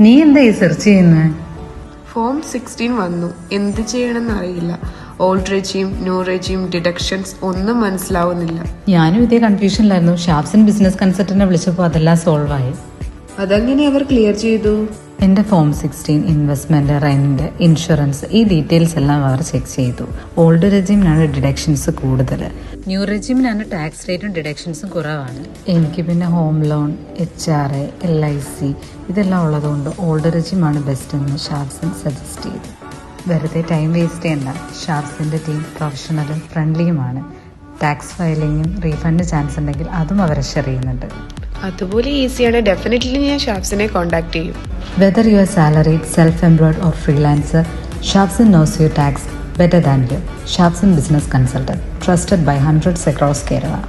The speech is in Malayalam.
നീ എന്താ ഈ സെർച്ച് ചെയ്യുന്നത്? ഫോം 16 വന്നു, എന്ത് ചെയ്യണമെന്ന് അറിയില്ല. Old regime, new regime, deductions ഒന്നും മനസ്സിലാവുന്നില്ല. ഞാനും ഇതേ കൺഫ്യൂഷനിലായിരുന്നു. ഷാപ്സിൻ ബിസിനസ് കൺസൾട്ടന്റിനെ വിളിച്ചപ്പോൾ അതെല്ലാം സോൾവ് ആയി. അതെങ്ങനെ അവർ ക്ലിയർ ചെയ്തു? എൻ്റെ ഫോം 16 ഇൻവെസ്റ്റ്മെന്റ്, റെന്റ്, ഇൻഷുറൻസ്, ഈ ഡീറ്റെയിൽസ് എല്ലാം അവർ ചെക്ക് ചെയ്തു. ഓൾഡ് റെജീമിനാണ് ഡിഡക്ഷൻസ് കൂടുതൽ, ന്യൂ റെജീമിനാണ് ടാക്സ് റേറ്റും ഡിഡക്ഷൻസും കുറവാണ്. എനിക്ക് പിന്നെ ഹോം ലോൺ, HRA, LIC ഇതെല്ലാം ഉള്ളതുകൊണ്ട് ഓൾഡ് റെജീമാണ് ബെസ്റ്റ് എന്ന് ഷാപ്സിൻ സജസ്റ്റ് ചെയ്തു. വെറുതെ ടൈം വേസ്റ്റ് ചെയ്യണ്ട. ഷാപ്സിൻ്റെ ടീം പ്രൊഫഷണലും ഫ്രണ്ട്ലിയുമാണ്. ടാക്സ് ഫയലിങ്ങും റീഫണ്ട് ചാൻസ് ഉണ്ടെങ്കിൽ അതും അവർ ഷെയർ ചെയ്യുന്നുണ്ട്. അതുപോലെ ഈസിയാണ്. ഡെഫിനറ്റ്ലി ഞാൻ ഷാപ്സിനെ കോൺടാക്ട് ചെയ്യും. Whether you are salaried, self-employed or freelancer, Sharpsin knows your tax better than you. Sharpsin Business Consultant, trusted by hundreds across Kerala.